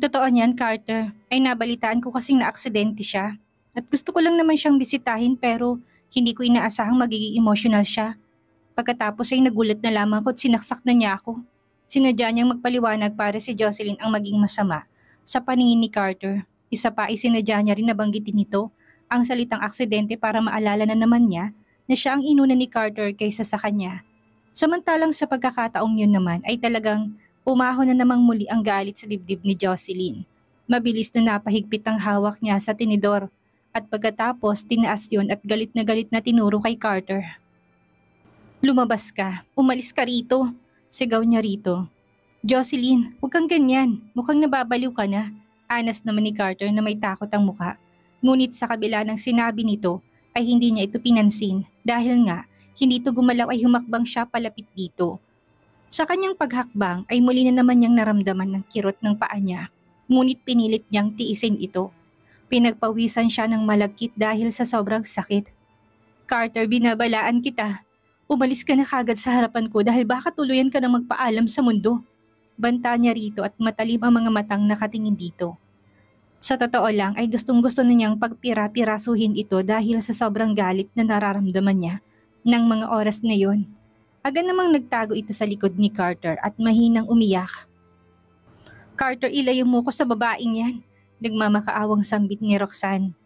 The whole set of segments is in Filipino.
Ang totoo niyan, Carter, ay nabalitaan ko kasing naaksidente siya. At gusto ko lang naman siyang bisitahin pero hindi ko inaasahang magiging emotional siya. Pagkatapos ay nagulat na lamang ako at sinaksak na niya ako. Sinadya niyang magpaliwanag para si Jocelyn ang maging masama sa paningin ni Carter. Isa pa ay sinadya niya rin na banggitin nito ang salitang aksidente para maalala na naman niya na siya ang inuna ni Carter kaysa sa kanya. Samantalang sa pagkakataong yun naman ay talagang umahon na namang muli ang galit sa dibdib ni Jocelyn. Mabilis na napahigpit ang hawak niya sa tinidor at pagkatapos tinaas yun at galit na tinuro kay Carter. Lumabas ka, umalis ka rito, sigaw niya rito. Jocelyn, huwag kang ganyan, mukhang nababaliw ka na. Anas naman ni Carter na may takot ang muka. Ngunit sa kabila ng sinabi nito ay hindi niya ito pinansin dahil nga hindi ito gumalaw ay humakbang siya palapit dito. Sa kanyang paghakbang ay muli na naman niyang naramdaman ng kirot ng paa niya, ngunit pinilit niyang tiisin ito. Pinagpawisan siya ng malagkit dahil sa sobrang sakit. Carter, binabalaan kita. Umalis ka na kagad sa harapan ko dahil baka tuluyan ka na magpaalam sa mundo. Banta niya rito at matalim ang mga matang nakatingin dito. Sa totoo lang ay gustong-gusto na niyang pagpira-pirasuhin ito dahil sa sobrang galit na nararamdaman niya ng mga oras na yon. Agad namang nagtago ito sa likod ni Carter at mahinang umiyak. Carter, ilayo mo ko sa babaeng yan, nagmamakaawang sambit ni Roxanne.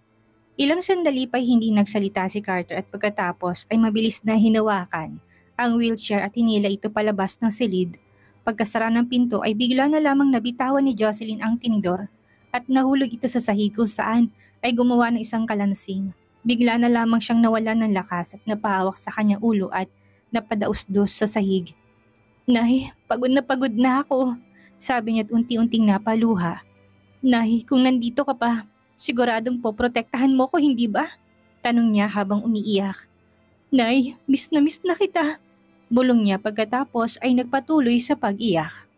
Ilang sandali pa'y hindi nagsalita si Carter at pagkatapos ay mabilis na hinawakan ang wheelchair at hinila ito palabas ng silid. Pagkasara ng pinto ay bigla na lamang nabitawan ni Jocelyn ang tinidor at nahulog ito sa sahig kung saan ay gumawa ng isang kalansing. Bigla na lamang siyang nawalan ng lakas at napahawak sa kanyang ulo at napadaus-dos sa sahig. Nay, pagod na ako, sabi niya at unti-unting napaluha. Nay, kung nandito ka pa, siguradong poprotektahan mo ko, hindi ba? Tanong niya habang umiiyak. Nay, miss na kita. Bulong niya pagkatapos ay nagpatuloy sa pag-iyak.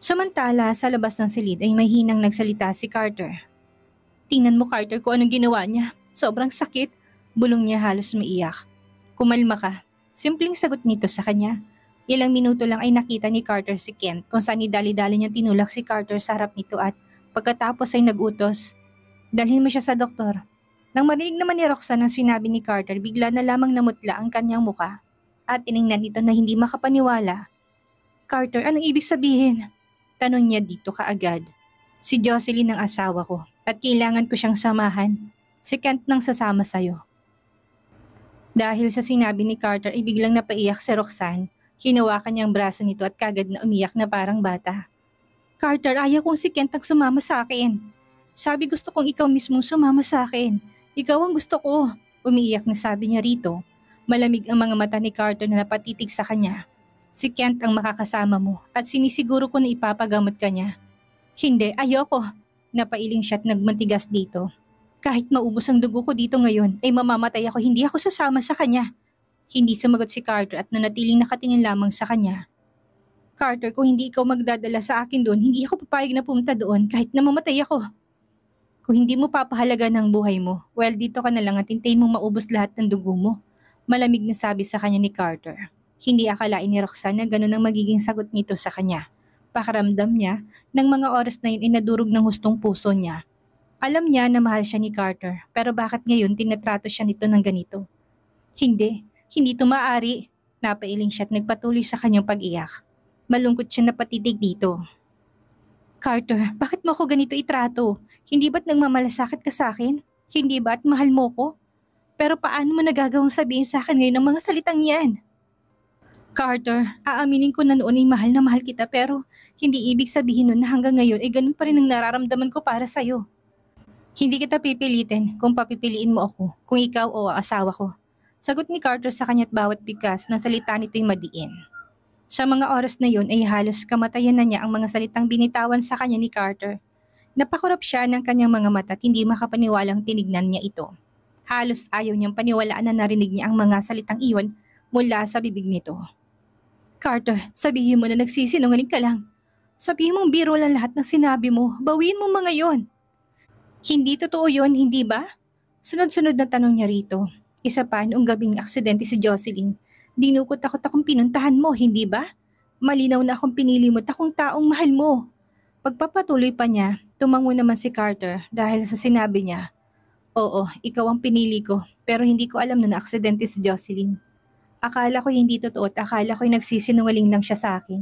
Samantala sa labas ng silid ay may hinang nagsalita si Carter. Tingnan mo, Carter, kung anong ginawa niya. Sobrang sakit. Bulong niya halos maiyak. Kumalma ka. Simpleng sagot nito sa kanya. Ilang minuto lang ay nakita ni Carter si Kent kung saan idali-dali niyang tinulak si Carter sa harap nito at pagkatapos ay nagutos. Dalhin mo siya sa doktor. Nang marinig naman ni Roxanne ang sinabi ni Carter, bigla na lamang namutla ang kanyang muka at tiningnan nito na hindi makapaniwala. Carter, anong ibig sabihin? Tanong niya dito kaagad. Si Jocelyn ang asawa ko at kailangan ko siyang samahan. Si Kent nang sasama sa'yo. Dahil sa sinabi ni Carter ay biglang napaiyak si Roxanne. Hinawakan niya ang braso nito at kagad na umiyak na parang bata. Carter, ayaw kong si Kent ang sumama sa akin. Sabi gusto kong ikaw mismo sumama sa akin. Ikaw ang gusto ko. Umiiyak na sabi niya rito. Malamig ang mga mata ni Carter na napatitig sa kanya. Si Kent ang makakasama mo at sinisiguro ko na ipapagamot ka niya. Hindi, ayoko. Napailing siya at nagmantigas dito. Kahit maubos ang dugo ko dito ngayon ay mamamatay ako, hindi ako sasama sa kanya. Hindi sumagot si Carter at nanatiling nakatingin lamang sa kanya. Carter, kung hindi ikaw magdadala sa akin doon, hindi ako papayag na pumunta doon kahit na mamatay ako. Kung hindi mo papahalaga ng buhay mo, well dito ka na lang at hintayin mong maubos lahat ng dugo mo. Malamig na sabi sa kanya ni Carter. Hindi akalain ni Roxanne na ganun ang magiging sagot nito sa kanya. Pakaramdam niya, ng mga oras na yun ay nadurog ng hustong puso niya. Alam niya na mahal siya ni Carter, pero bakit ngayon tinatrato siya nito ng ganito? Hindi ito maaari. Napailing siya at nagpatuloy sa kanyang pag-iyak. Malungkot siya na patitig dito. Carter, bakit mo ako ganito itrato? Hindi ba't nagmamalasakit ka sa akin? Hindi ba't mahal mo ko? Pero paano mo nagagawang sabihin sa akin ngayon ng mga salitang yan? Carter, aaminin ko na noon ay mahal na mahal kita pero hindi ibig sabihin nun na hanggang ngayon ay ganun pa rin ang nararamdaman ko para sa'yo. Hindi kita pipilitin kung papipiliin mo ako, kung ikaw o ang asawa ko. Sagot ni Carter sa kanya't bawat bigkas ng salita nito'y madiin. Sa mga oras na yun ay halos kamatayan na niya ang mga salitang binitawan sa kanya ni Carter. Napakurap siya ng kanyang mga mata at hindi makapaniwalang tinignan niya ito. Halos ayaw niyang paniwalaan na narinig niya ang mga salitang iyon mula sa bibig nito. Carter, sabihin mo na nagsisinungaling ka lang. Sabihin mong biro lang lahat ng sinabi mo, bawiin mo mga yon. Hindi totoo yon, hindi ba? Sunod-sunod na tanong niya rito. Isa pa noong gabing aksidente si Jocelyn. Dinukot takot akong pinuntahan mo, hindi ba? Malinaw na akong pinili mo takong taong mahal mo. Pagpapatuloy pa niya, tumango naman si Carter dahil sa sinabi niya, "Oo, ikaw ang pinili ko, pero hindi ko alam na naaksidente si Jocelyn. Akala ko hindi totoo at akala ko'y nagsisinungaling lang siya sa akin.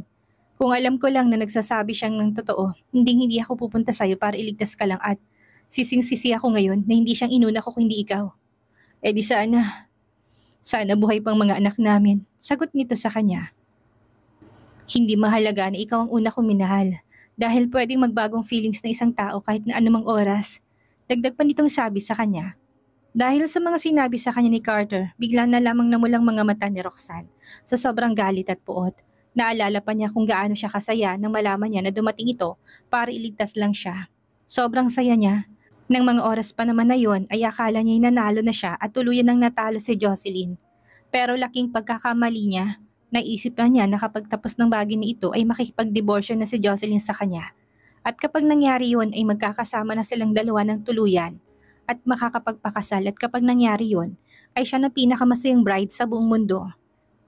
Kung alam ko lang na nagsasabi siyang ng totoo, hindi ako pupunta sa'yo para iligtas ka lang at sising-sisi ako ngayon na hindi siyang inuna ko kundi ikaw. Eh di sana buhay pang mga anak namin." Sagot nito sa kanya, "Hindi mahalaga na ikaw ang una kong minahal dahil pwedeng magbagong feelings ng isang tao kahit na anumang oras." Dagdag pa nitong sabi sa kanya. Dahil sa mga sinabi sa kanya ni Carter, bigla na lamang namulang mga mata ni Roxanne sa sobrang galit at puot. Naalala pa niya kung gaano siya kasaya nang malaman niya na dumating ito para iligtas lang siya. Sobrang saya niya. Nang mga oras pa naman na yon ay akala niya'y nanalo na siya at tuluyan nang natalo si Jocelyn. Pero laking pagkakamali niya, naisip na niya na kapag tapos ng bagay na ito ay makikipag-diborsyo na si Jocelyn sa kanya. At kapag nangyari yon ay magkakasama na silang dalawa ng tuluyan at makakapagpakasal at kapag nangyari yon ay siya na pinakamasayang bride sa buong mundo.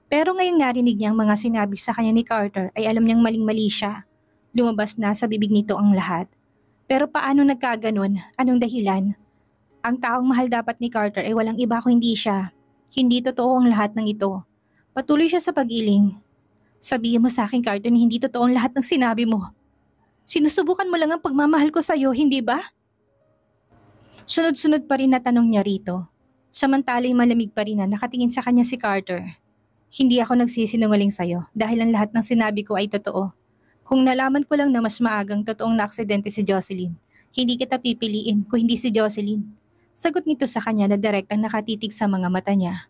Pero ngayong narinig niya ang mga sinabi sa kanya ni Carter ay alam niyang maling-mali siya. Lumabas na sa bibig nito ang lahat. Pero paano nagkaganon? Anong dahilan? Ang taong mahal dapat ni Carter ay walang iba kung hindi siya. Hindi totoo ang lahat ng ito. Patuloy siya sa pag-iling. "Sabihin mo sa akin, Carter, na hindi totoo ang lahat ng sinabi mo. Sinusubukan mo lang ang pagmamahal ko sa'yo, hindi ba?" Sunod-sunod pa rin na tanong niya rito. Samantala'y malamig pa rin na nakatingin sa kanya si Carter. "Hindi ako nagsisinungaling sa'yo dahil ang lahat ng sinabi ko ay totoo. Kung nalaman ko lang na mas maagang totoong naaksidente si Jocelyn, hindi kita pipiliin kung hindi si Jocelyn." Sagot nito sa kanya na direktang nakatitig sa mga mata niya.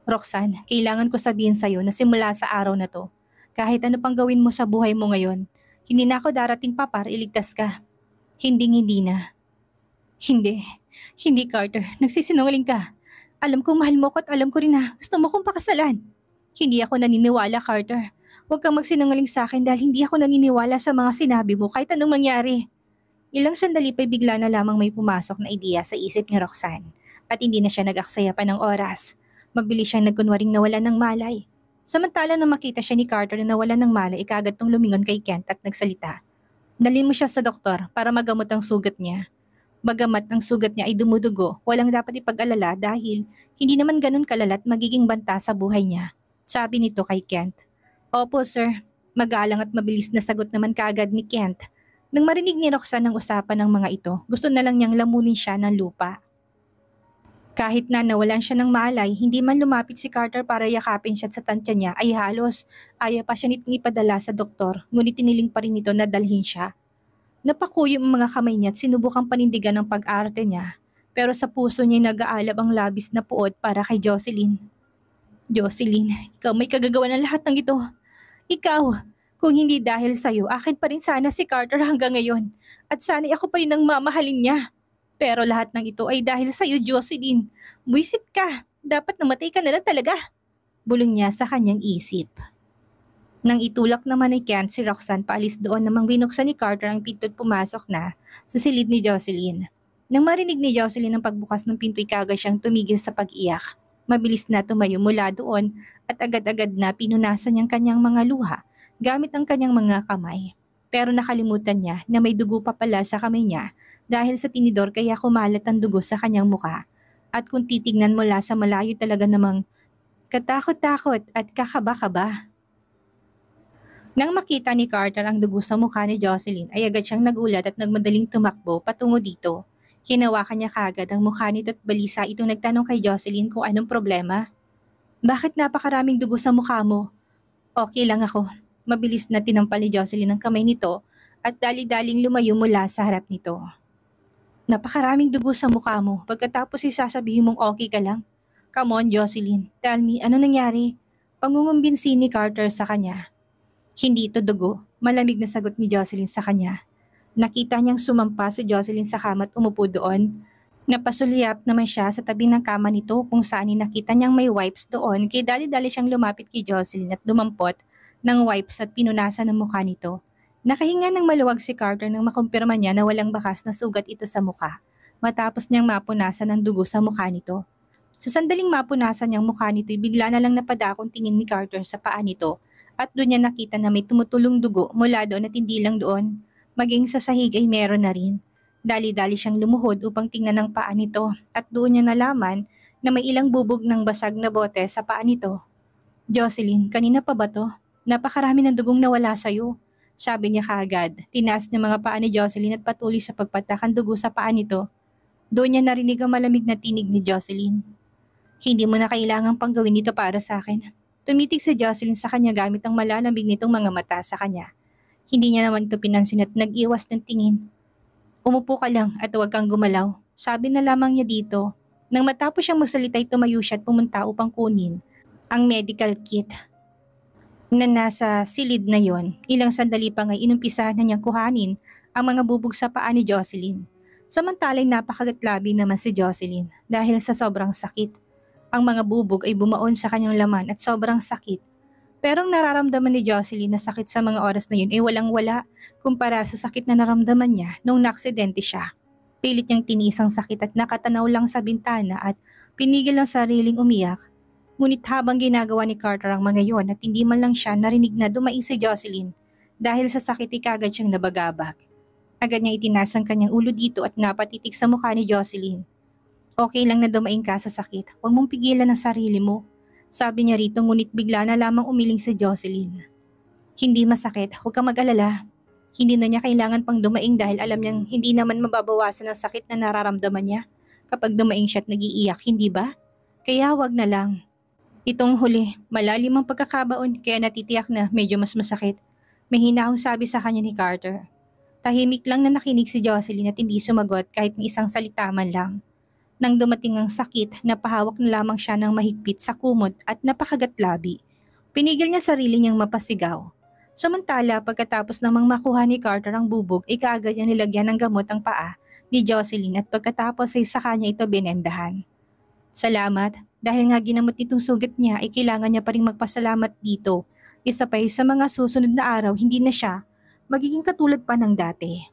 "Roxanne, kailangan ko sabihin sa'yo na simula sa araw na to, kahit ano pang gawin mo sa buhay mo ngayon, hindi na ako darating pa para iligtas ka. Hindi na." "Hindi. Hindi, Carter. Nagsisinungaling ka. Alam kong mahal mo ko at alam ko rin na gusto mo kong pakasalan. Hindi ako naniniwala, Carter. Huwag kang magsinungaling sa akin dahil hindi ako naniniwala sa mga sinabi mo kahit anong mangyari." Ilang sandali pa'y bigla na lamang may pumasok na ideya sa isip ni Roxanne at hindi na siya nag-aksaya pa ng oras. Mabilis siyang nagkunwaring nawalan ng malay. Samantala na makita siya ni Carter na nawalan ng malay, ikagad tong lumingon kay Kent at nagsalita. "Dalhin mo siya sa doktor para magamot ang sugat niya. Bagamat ang sugat niya ay dumudugo, walang dapat ipag-alala dahil hindi naman ganun kalala at magiging banta sa buhay niya." Sabi nito kay Kent. "Opo, sir." Magalang at mabilis na sagot naman kaagad ni Kent. Nang marinig ni Roxanne ang usapan ng mga ito, gusto na lang niyang lamunin siya ng lupa. Kahit na nawalan siya ng malay, hindi man lumapit si Carter para yakapin siya at sa tansya niya ay halos ayaw pa siya nitong ipadala sa doktor, ngunit tiniling pa rin ito na dalhin siya. Napakuyo ang mga kamay niya at sinubukang panindigan ang pag-arte niya, pero sa puso niya nag-aalab ang labis na puot para kay Jocelyn. "Jocelyn, ikaw may kagagawa ng lahat ng ito. Ikaw, kung hindi dahil sa'yo, akin pa rin sana si Carter hanggang ngayon. At sana'y ako pa rin ang mamahalin niya. Pero lahat ng ito ay dahil sa'yo, Jocelyn. Buwisit ka. Dapat namatay ka na lang talaga." Bulong niya sa kanyang isip. Nang itulak naman ni Kent si Roxanne paalis doon, namang binuksan ni Carter ang pinto at pumasok na sa silid ni Jocelyn. Nang marinig ni Jocelyn ang pagbukas ng pinto, kagad siyang tumigil sa pag-iyak. Mabilis na tumayo mula doon at agad-agad na pinunasan niyang kanyang mga luha gamit ang kanyang mga kamay. Pero nakalimutan niya na may dugo pa pala sa kamay niya dahil sa tinidor, kaya kumalat ang dugo sa kanyang muka. At kung titignan mula sa malayo, talaga namang katakot-takot at kakaba-kaba. Nang makita ni Carter ang dugo sa mukha ni Jocelyn ay agad siyang nagulat at nagmadaling tumakbo patungo dito. Hinawakan niya kagad ang mukha nito at balisa itong nagtanong kay Jocelyn kung anong problema. "Bakit napakaraming dugo sa mukha mo?" "Okay lang ako." Mabilis na tinampal ni Jocelyn ang kamay nito at dali-daling lumayo mula sa harap nito. "Napakaraming dugo sa mukha mo, pagkatapos sasabihin mong okay ka lang. Come on, Jocelyn. Tell me, ano nangyari?" Pangungumbinsi ni Carter sa kanya. "Hindi ito dugo," malamig na sagot ni Jocelyn sa kanya. Nakita niyang sumampa si Jocelyn sa kama at umupo doon. Napasulyap naman siya sa tabi ng kama nito kung saan nakita niyang may wipes doon, kaya dali-dali siyang lumapit kay Jocelyn at dumampot ng wipes at pinunasan ng mukha nito. Nakahinga ng maluwag si Carter nang makumpirma niya na walang bakas na sugat ito sa mukha matapos niyang mapunasan ng dugo sa mukha nito. Sa sandaling mapunasan niyang mukha nito, bigla na lang napadakong tingin ni Carter sa paa nito at doon niya nakita na may tumutulong dugo mula doon at hindi lang doon. Maging sa sahig ay meron na rin. Dali-dali siyang lumuhod upang tingnan ang paa nito at doon niya nalaman na may ilang bubog ng basag na bote sa paa nito. Jocelyn, kanina pa ba to? Napakarami ng dugong nawala sa'yo. Sabi niya kaagad. Tinaas niya mga paa ni Jocelyn at patuloy sa pagpatak ang dugo sa paa nito. Doon niya narinig ang malamig na tinig ni Jocelyn. Hindi mo na kailangang panggawin ito para sa akin. Tumitig si Jocelyn sa kanya gamit ang malalamig nitong mga mata sa kanya. Hindi niya naman ito pinansin at nag-iwas ng tingin. Umupo ka lang at huwag kang gumalaw. Sabi na lamang niya dito. Nang matapos siyang magsalita ay tumayo siya at pumunta upang kunin ang medical kit na nasa silid na yon. Ilang sandali pa nga'y inumpisahan na niyang kuhanin ang mga bubog sa paa ni Jocelyn. Samantalay napakagatlabi naman si Jocelyn dahil sa sobrang sakit. Ang mga bubog ay bumaon sa kanyang laman at sobrang sakit. Pero ang nararamdaman ni Jocelyn na sakit sa mga oras na yun ay walang-wala kumpara sa sakit na naramdaman niya nung naaksidente siya. Pilit niyang tinis ang sakit at nakatanaw lang sa bintana at pinigil ang sariling umiyak. Ngunit habang ginagawa ni Carter ang mga yon at hindi man lang siya narinig na dumaing si Jocelyn dahil sa sakit ay kagad siyang nabagabag. Agad niya itinaas ang kanyang ulo dito at napatitig sa mukha ni Jocelyn. Okay lang na dumaing ka sa sakit, huwag mong pigilan ang sarili mo. Sabi niya rito ngunit bigla na lamang umiling si Jocelyn. Hindi masakit, huwag kang mag-alala. Hindi na niya kailangan pang dumaing dahil alam niyang hindi naman mababawasan ang sakit na nararamdaman niya kapag dumaing siya at nag-iiyak, hindi ba? Kaya wag na lang. Itong huli, malalim ang pagkakabaon kaya natitiyak na medyo mas masakit. May hinahong sabi sa kanya ni Carter. Tahimik lang na nakinig si Jocelyn at hindi sumagot kahit ni isang salita man lang. Nang dumating ang sakit, napahawak na lamang siya ng mahigpit sa kumot at napakagatlabi. Pinigil niya sarili niyang mapasigaw. Samantala, pagkatapos namang makuha ni Carter ang bubog, kaagad niya nilagyan ng gamot ang paa ni Jocelyn at pagkatapos ay sa kanya ito binendahan. Salamat, dahil nga ginamot nitong sugat niya ay kailangan niya pa rin magpasalamat dito. Isa pa sa mga susunod na araw, hindi na siya magiging katulad pa ng dati.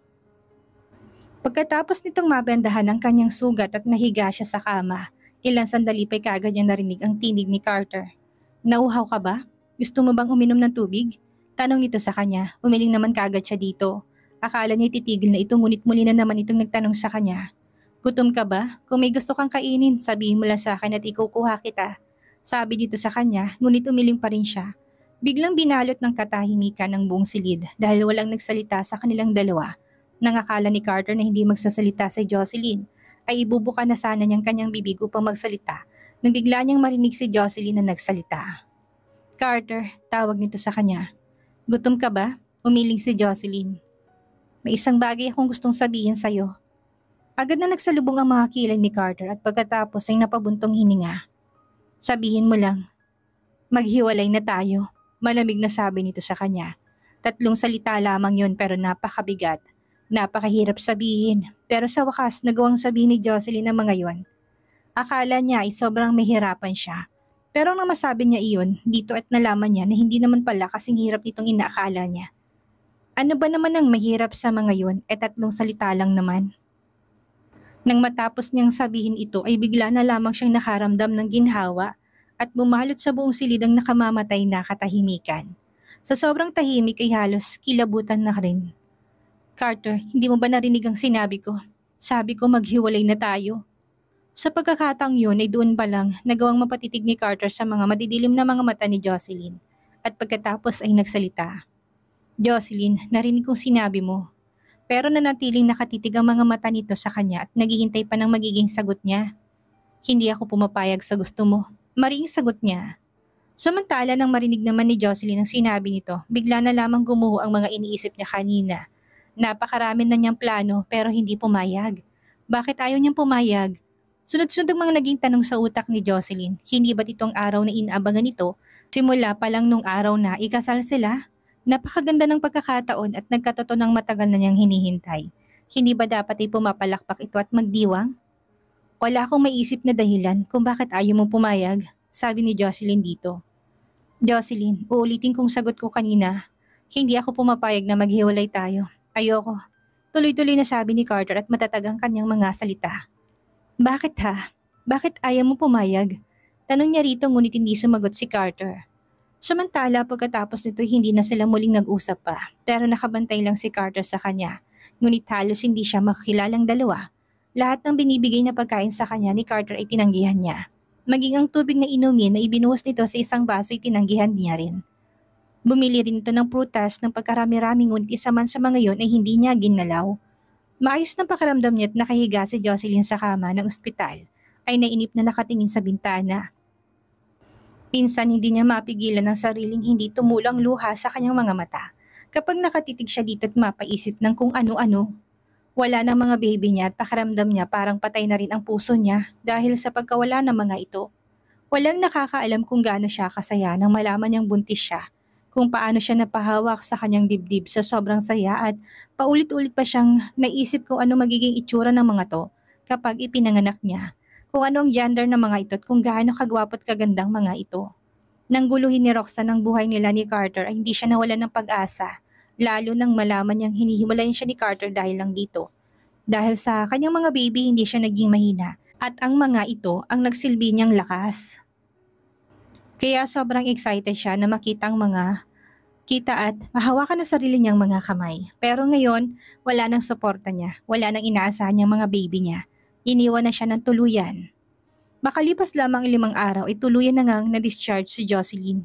Pagkatapos nitong mabendahan ang kanyang sugat at nahiga siya sa kama, ilang sandali pa'y kaagad niya narinig ang tinig ni Carter. Nauhaw ka ba? Gusto mo bang uminom ng tubig? Tanong nito sa kanya, umiling naman kaagad siya dito. Akala niya titigil na ito ngunit muli na naman itong nagtanong sa kanya. Gutom ka ba? Kung may gusto kang kainin, sabihin mo lang sa akin at ikukuha kita. Sabi dito sa kanya, ngunit umiling pa rin siya. Biglang binalot ng katahimikan ng buong silid dahil walang nagsalita sa kanilang dalawa. Nang akala ni Carter na hindi magsasalita si Jocelyn, ay ibubuka na sana niyang kanyang bibig upang magsalita nang bigla niyang marinig si Jocelyn na nagsalita. Carter, tawag nito sa kanya. Gutom ka ba? Umiling si Jocelyn. May isang bagay akong gustong sabihin sa'yo. Agad na nagsalubong ang mga kilay ni Carter at pagkatapos ay napabuntong hininga. Sabihin mo lang, maghiwalay na tayo. Malamig na sabi nito sa kanya. 3 salita lamang yon pero napakabigat. Napakahirap sabihin, pero sa wakas nagawang sabihin ni Jocelyn ang mga yon. Akala niya ay sobrang mahirapan siya. Pero nang masabi niya iyon, dito at nalaman niya na hindi naman pala kasing hirap nitong inaakala niya. Ano ba naman ang mahirap sa mga yon? 3 salita lang naman. Nang matapos niyang sabihin ito ay bigla na lamang siyang nakaramdam ng ginhawa at bumalot sa buong silid ang nakamamatay na katahimikan. Sa sobrang tahimik ay halos kilabutan na rin. Carter, hindi mo ba narinig ang sinabi ko? Sabi ko maghiwalay na tayo. Sa pagkakataong yun ay doon pa lang nagawang mapatitig ni Carter sa mga madidilim na mga mata ni Jocelyn at pagkatapos ay nagsalita. Jocelyn, narinig kong sinabi mo. Pero nanatiling nakatitig ang mga mata nito sa kanya at naghihintay pa ng magiging sagot niya. Hindi ako pumapayag sa gusto mo. Maring sagot niya. Samantala nang marinig naman ni Jocelyn ang sinabi nito, bigla na lamang gumuho ang mga iniisip niya kanina. Napakarami na niyang plano pero hindi pumayag. Bakit ayaw niyang pumayag? Sunod-sunod ang mga naging tanong sa utak ni Jocelyn. Hindi ba't itong araw na inaabangan nito? Simula pa lang nung araw na ikasal sila? Napakaganda ng pagkakataon at nagkatotoo ng matagal na niyang hinihintay. Hindi ba dapat ay pumapalakpak ito at magdiwang? Wala akong maisip na dahilan kung bakit ayaw mo pumayag, sabi ni Jocelyn dito. Jocelyn, uulitin kong sagot ko kanina. Hindi ako pumapayag na maghiwalay tayo. Ayoko. Tuloy-tuloy na sabi ni Carter at matatag ang kanyang mga salita. Bakit ha? Bakit ayaw mo pumayag? Tanong niya rito ngunit hindi sumagot si Carter. Samantala pagkatapos nito hindi na sila muling nag-usap pa, pero nakabantay lang si Carter sa kanya. Ngunit halos hindi siya makilalang dalawa. Lahat ng binibigay na pagkain sa kanya ni Carter ay tinanggihan niya. Maging ang tubig na inumin na ibinuhos nito sa isang baso ay tinanggihan niya rin. Bumili rin ito ng prutas ng pagkarami-rami ngunit isa man sa mga yon ay hindi niya ginalaw. Maayos na pakiramdam niya at nakahiga si Jocelyn sa kama ng ospital ay nainip na nakatingin sa bintana. Pinsan hindi niya mapigilan ang sariling hindi tumulang luha sa kanyang mga mata kapag nakatitig siya dito at mapaisip ng kung ano-ano. Wala ng mga baby niya at pakiramdam niya parang patay na rin ang puso niya dahil sa pagkawala ng mga ito. Walang nakakaalam kung gaano siya kasaya nang malaman niyang buntis siya, kung paano siya napahawak sa kanyang dibdib sa sobrang saya at paulit-ulit pa siyang naisip kung ano magiging itsura ng mga to kapag ipinanganak niya, kung ano ang gender ng mga ito at kung gaano kagwapo at kagandang mga ito. Nang guluhin ni Roxanne ang buhay nila ni Carter ay hindi siya nawalan ng pag-asa, lalo nang malaman niyang hinihiwalayan siya ni Carter dahil lang dito. Dahil sa kanyang mga baby hindi siya naging mahina at ang mga ito ang nagsilbi niyang lakas. Kaya sobrang excited siya na makita ang mga kita at mahawakan ang sarili niyang mga kamay. Pero ngayon, wala nang suporta niya, wala nang inaasahan niyang mga baby niya. Iniwan na siya ng tuluyan. Makalipas lamang 5 araw ay tuluyan na ngang na-discharge si Jocelyn.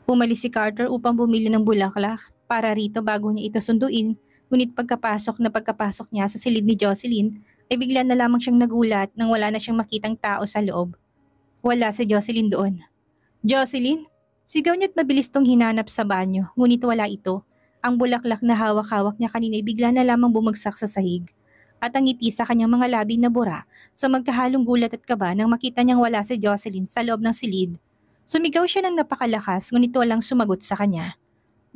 Umalis si Carter upang bumili ng bulaklak para rito bago niya ito sunduin, ngunit pagkapasok niya sa silid ni Jocelyn ay bigla na lamang siyang nagulat nang wala na siyang makitang tao sa loob. Wala si Jocelyn doon. Jocelyn? Sigaw niya at mabilis tong hinanap sa banyo, ngunit wala ito. Ang bulaklak na hawak-hawak niya kanina ay bigla na lamang bumagsak sa sahig. At ang ngiti sa kanyang mga labi na bura sa magkahalong gulat at kaba nang makita niyang wala si Jocelyn sa loob ng silid. Sumigaw siya ng napakalakas ngunit walang sumagot sa kanya.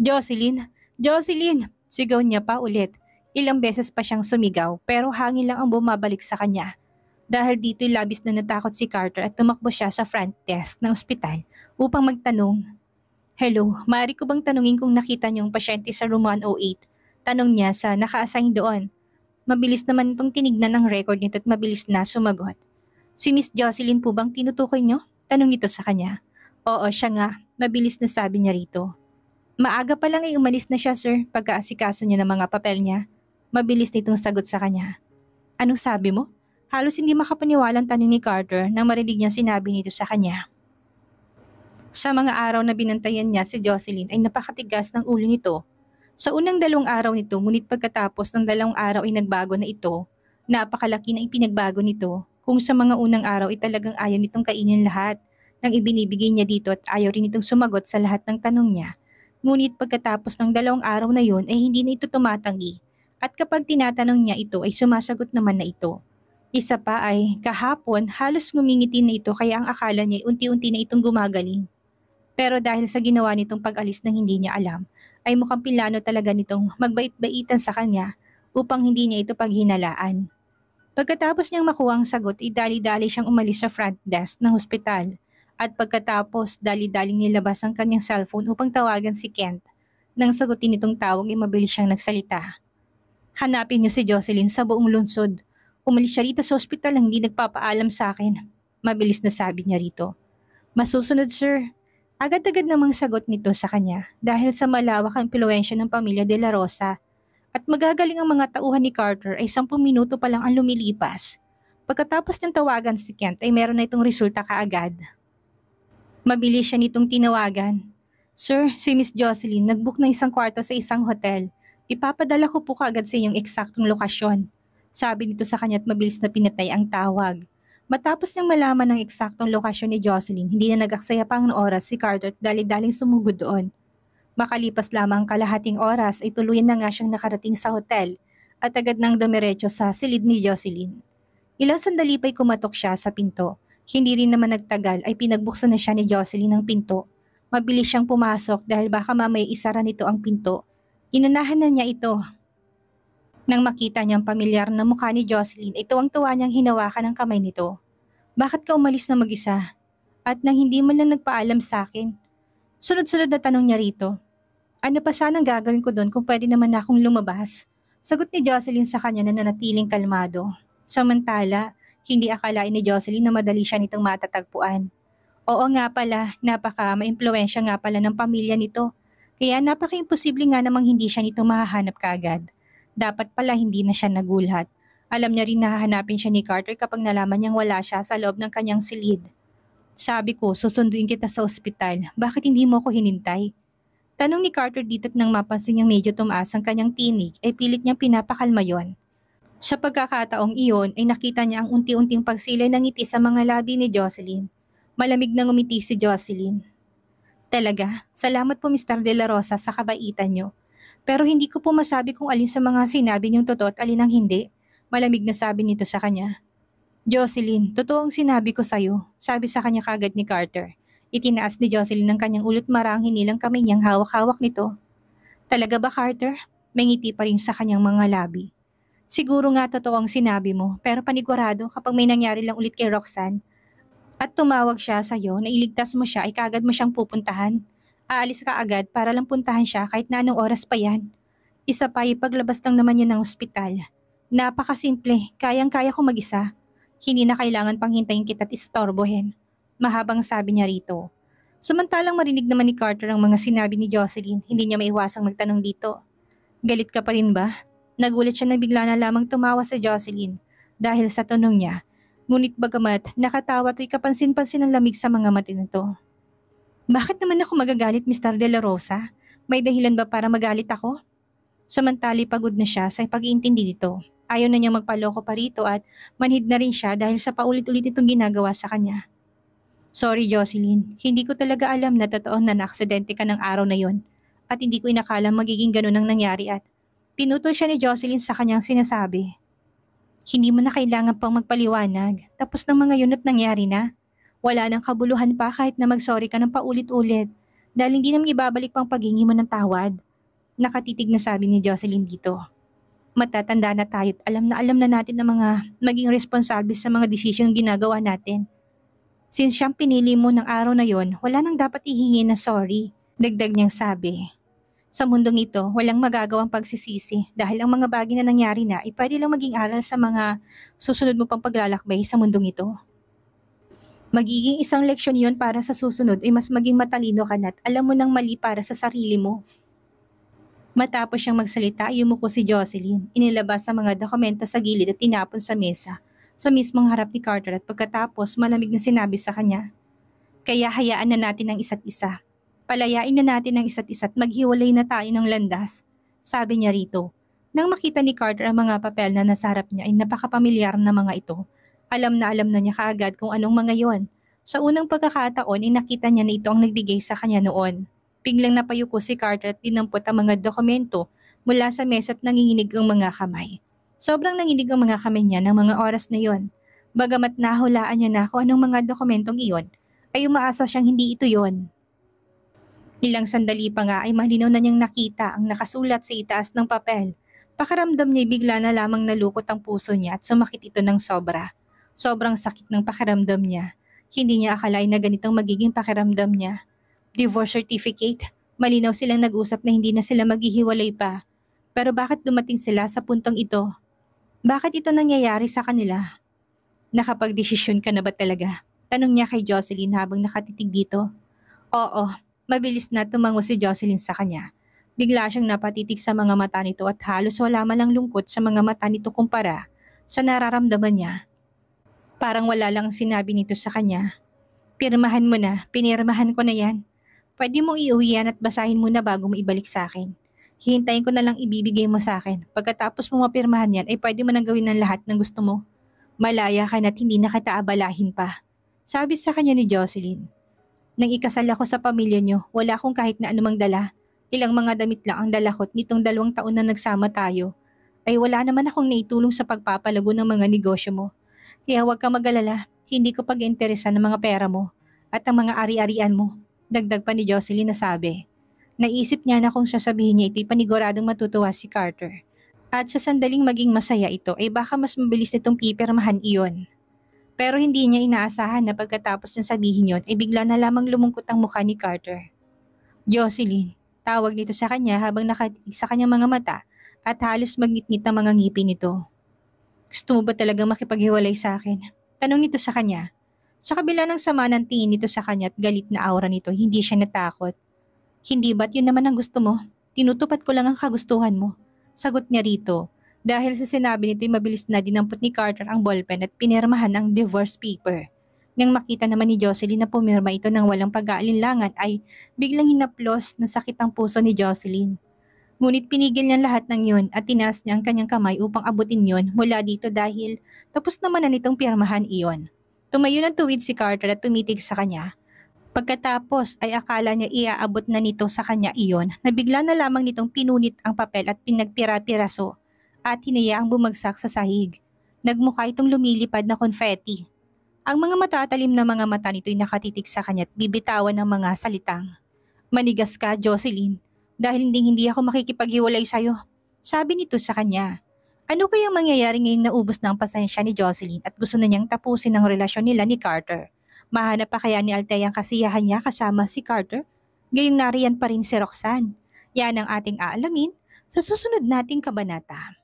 Jocelyn! Jocelyn! Sigaw niya pa ulit. Ilang beses pa siyang sumigaw pero hangin lang ang bumabalik sa kanya. Dahil dito'y labis na natakot si Carter at tumakbo siya sa front desk ng ospital upang magtanong. Hello, maaari ko bang tanungin kung nakita niyong pasyente sa room 108? Tanong niya sa naka-assign doon. Mabilis naman itong tinignan ang record nito at mabilis na sumagot. Si Miss Jocelyn po bang tinutukoy niyo? Tanong nito sa kanya. Oo, siya nga. Mabilis na sabi niya rito. Maaga pa lang ay umalis na siya, sir, pagkaasikaso niya ng mga papel niya. Mabilis nitong sagot sa kanya. Anong sabi mo? Halos hindi makapaniwalang tanong ni Carter nang marinig niya sinabi nito sa kanya. Sa mga araw na binantayan niya si Jocelyn ay napakatigas ng ulo nito. Sa unang 2 araw nito, ngunit pagkatapos ng 2 araw ay nagbago na ito. Napakalaki na ipinagbago nito. Kung sa mga unang araw ay talagang ayaw nitong kainin lahat ng ibinibigay niya dito at ayaw rin itong sumagot sa lahat ng tanong niya. Ngunit pagkatapos ng 2 araw na yon ay hindi na ito tumatanggi. At kapag tinatanong niya ito ay sumasagot naman na ito. Isa pa ay kahapon halos ngumingiti na ito kaya ang akala niya ay unti-unti na itong gumagaling. Pero dahil sa ginawa nitong pag-alis ng hindi niya alam, ay mukhang pilano talaga nitong magbait-baitan sa kanya upang hindi niya ito paghinalaan. Pagkatapos niyang makuha ang sagot, dali-dali siyang umalis sa front desk ng hospital at pagkatapos dali-daling nilabas ang kanyang cellphone upang tawagan si Kent. Nang sagutin itong tawag ay mabilis siyang nagsalita. Hanapin niyo si Jocelyn sa buong lungsod. Umalis siya rito sa hospital nang hindi nagpapaalam sa akin. Mabilis na sabi niya rito. Masusunod, sir. Agad-agad namang sagot nito sa kanya dahil sa malawak ang impluwensya ng pamilya De La Rosa at magagaling ang mga tauhan ni Carter ay 10 minuto pa lang ang lumilipas. Pagkatapos ng tawagan si Kent ay meron na itong resulta kaagad. Mabilis siya nitong tinawagan. Sir, si Miss Jocelyn nag-book ng isang kwarto sa isang hotel. Ipapadala ko po kaagad sa iyong eksaktong lokasyon. Sabi nito sa kanya at mabilis na pinatay ang tawag. Matapos niyang malaman ng eksaktong lokasyon ni Jocelyn, hindi na nag-aksaya pa ang oras si Carter at dali-daling sumugod doon. Makalipas lamang kalahating oras ay tuluyan na nga siyang nakarating sa hotel at agad nang dumiretso sa silid ni Jocelyn. Ilang sandali pa'y kumatok siya sa pinto. Hindi rin naman nagtagal ay pinagbuksan na siya ni Jocelyn ng pinto. Mabilis siyang pumasok dahil baka mamaya isara nito ang pinto. Inunahan na niya ito. Nang makita niyang pamilyar na mukha ni Jocelyn, ay tuwang-tuwa niyang hinawakan ang kamay nito. Bakit ka umalis na mag-isa? At nang hindi man lang nagpaalam sa akin. Sunod-sunod na tanong niya rito. Ano pa sanang gagawin ko doon kung pwede naman akong lumabas? Sagot ni Jocelyn sa kanya na nanatiling kalmado. Samantala, hindi akalain ni Jocelyn na madali siya nitong matatagpuan. Oo nga pala, napaka-maimpluwensya nga pala ng pamilya nito. Kaya napaka-imposible nga namang hindi siya nito mahahanap kaagad. Dapat pala hindi na siya nagulat. Alam niya rin na hahanapin siya ni Carter kapag nalaman niyang wala siya sa loob ng kanyang silid. Sabi ko, susunduin kita sa ospital. Bakit hindi mo ko hinintay? Tanong ni Carter dito't nang mapansin niyang medyo tumaas ang kanyang tinig ay pilit niyang pinapakalma yon. Sa pagkakataong iyon ay nakita niya ang unti-unting pagsilay ng ngiti sa mga labi ni Jocelyn. Malamig na ngumiti si Jocelyn. Talaga, salamat po Mr. De La Rosa sa kabaitan niyo. Pero hindi ko po masabi kung alin sa mga sinabi niyong totoo at alin ang hindi. Malamig na sabi nito sa kanya. Jocelyn, totoo ang sinabi ko sa'yo, sabi sa kanya kagad ni Carter. Itinaas ni Jocelyn ng kanyang ulit marang hinilang kamay niyang hawak-hawak nito. Talaga ba Carter? May ngiti pa rin sa kanyang mga labi. Siguro nga totoo ang sinabi mo, pero panigurado kapag may nangyari lang ulit kay Roxanne at tumawag siya sa'yo na iligtas mo siya ay kaagad mo siyang pupuntahan. Aalis ka agad para lang puntahan siya kahit na anong oras pa yan. Isa pa ipaglabas lang naman yun ng ospital. Napakasimple, kayang-kaya ko mag-isa. Hindi na kailangan pang hintayin kita't istorbohin. Mahabang sabi niya rito. Samantalang marinig naman ni Carter ang mga sinabi ni Jocelyn, hindi niya maiwasang magtanong dito. Galit ka pa rin ba? Nagulat siya na bigla na lamang tumawa sa Jocelyn dahil sa tanong niya. Ngunit bagamat nakatawa at kapansin-pansin ang lamig sa mga mata nito. Bakit naman ako magagalit Mr. De La Rosa? May dahilan ba para magalit ako? Samantali pagod na siya sa pag-iintindi dito. Ayaw na niya magpaloko pa rito at manhid na rin siya dahil sa paulit-ulit itong ginagawa sa kanya. Sorry Jocelyn, hindi ko talaga alam na totoo na naaksidente ka ng araw na yon at hindi ko inakala magiging ganun ang nangyari at pinutol siya ni Jocelyn sa kanyang sinasabi. Hindi mo na kailangan pang magpaliwanag, tapos ng mga yun at nangyari na. Wala nang kabuluhan pa kahit na mag-sorry ka ng paulit-ulit dahil hindi naman ibabalik pang paghingi mo ng tawad. Nakatitig na sabi ni Jocelyn dito. Matatanda na tayo at alam na natin na mga maging responsable sa mga desisyon ginagawa natin. Since siyang pinili mo ng araw na yon, wala nang dapat ihingi na sorry. Dagdag niyang sabi. Sa mundong ito, walang magagawang pagsisisi dahil ang mga bagay na nangyari na ay pwede lang maging aral sa mga susunod mo pang paglalakbay sa mundong ito. Magiging isang leksyon yon para sa susunod ay mas maging matalino ka na at alam mo nang mali para sa sarili mo. Matapos siyang magsalita, yumuko si Jocelyn. Inilabas ang mga dokumento sa gilid at tinapon sa mesa, sa mismong harap ni Carter at pagkatapos malamig na sinabi sa kanya. Kaya hayaan na natin ang isa't isa. Palayain na natin ang isa't isa at maghiwalay na tayo ng landas, sabi niya rito. Nang makita ni Carter ang mga papel na nasa harap niya ay napakapamilyar na mga ito. Alam na niya kaagad kung anong mga yon. Sa unang pagkakataon ay nakita niya na ito ang nagbigay sa kanya noon. Biglang napayuko si Carter at dinampot ang mga dokumento mula sa mesa at nanginginig ang mga kamay. Sobrang nanginig ang mga kamay niya ng mga oras na yon. Bagamat nahulaan niya na kung anong mga dokumentong iyon, ay umaasa siyang hindi ito yon. Ilang sandali pa nga ay malinaw na niyang nakita ang nakasulat sa itaas ng papel. Pakiramdam niya bigla na lamang nalukot ang puso niya at sumakit ito ng sobra. Sobrang sakit ng pakiramdam niya. Hindi niya akalain na ganitong magiging pakiramdam niya. Divorce certificate. Malinaw silang nag-usap na hindi na sila maghihiwalay pa. Pero bakit dumating sila sa puntong ito? Bakit ito nangyayari sa kanila? Nakapagdesisyon ka na ba talaga? Tanong niya kay Jocelyn habang nakatitig dito. Oo. Mabilis na tumango si Jocelyn sa kanya. Bigla siyang napatitig sa mga mata nito at halos wala man lang lungkot sa mga mata nito kumpara sa nararamdaman niya. Parang wala lang sinabi nito sa kanya. Pirmahan mo na, pinirmahan ko na yan. Pwede mong iuwi yan at basahin mo na bago mo ibalik sa akin. Hihintayin ko na lang ibibigay mo sa akin. Pagkatapos mo mapirmahan yan ay pwede mo nang gawin ng lahat ng gusto mo. Malaya ka na't hindi na kita abalahin pa. Sabi sa kanya ni Jocelyn. Nang ikasal ako sa pamilya niyo, wala akong kahit na anumang dala. Ilang mga damit lang ang dala ko't nitong 2 taon na nagsama tayo. Ay wala naman akong naitulong sa pagpapalago ng mga negosyo mo. Kaya huwag kang mag-alala, hindi ko pag-interesan ng mga pera mo at ang mga ari-arian mo. Dagdag pa ni Jocelyn na sabi. Naisip niya na kung sasabihin niya ito'y paniguradong matutuwa si Carter. At sa sandaling maging masaya ito ay baka mas mabilis nitong pipirmahan iyon. Pero hindi niya inaasahan na pagkatapos ng sabihin yon ay bigla na lamang lumungkot ang mukha ni Carter. Jocelyn, tawag nito sa kanya habang nakatitig sa kanyang mga mata at halos magngit-ngit ang mga ngipin nito. Gusto mo ba talagang makipaghiwalay sa akin? Tanong nito sa kanya. Sa kabila ng sama ng tingin nito sa kanya at galit na aura nito, hindi siya natakot. Hindi ba't yun naman ang gusto mo? Tinutupad ko lang ang kagustuhan mo. Sagot niya rito. Dahil sa sinabi nito ay mabilis na dinampot ni Carter ang ballpen at pinirmahan ang divorce paper. Nang makita naman ni Jocelyn na pumirma ito ng walang pag-aalinlangan ay biglang hinaplos na sakit ang puso ni Jocelyn. Ngunit pinigil niya lahat ng yun at tinaas niya ang kanyang kamay upang abutin yun mula dito dahil tapos naman na nitong pirmahan iyon. Tumayo ng tuwid si Carter at tumitig sa kanya. Pagkatapos ay akala niya iaabot na nito sa kanya iyon na bigla na lamang nitong pinunit ang papel at pinagpira-piraso at hinayaang bumagsak sa sahig. Nagmukha itong lumilipad na konfeti. Ang mga matatalim na mga mata nito'y nakatitig sa kanya at bibitawan ng mga salitang, "Manigas ka, Jocelyn, dahil hindi ako makikipaghiwalay sa'yo." Sabi nito sa kanya. Ano kayang mangyayari ngayong naubos na ang pasensya ni Jocelyn at gusto na niyang tapusin ang relasyon nila ni Carter? Mahanap pa kaya ni Althea ang kasiyahan niya kasama si Carter? Gayong nariyan pa rin si Roxanne. Yan ang ating aalamin sa susunod nating kabanata.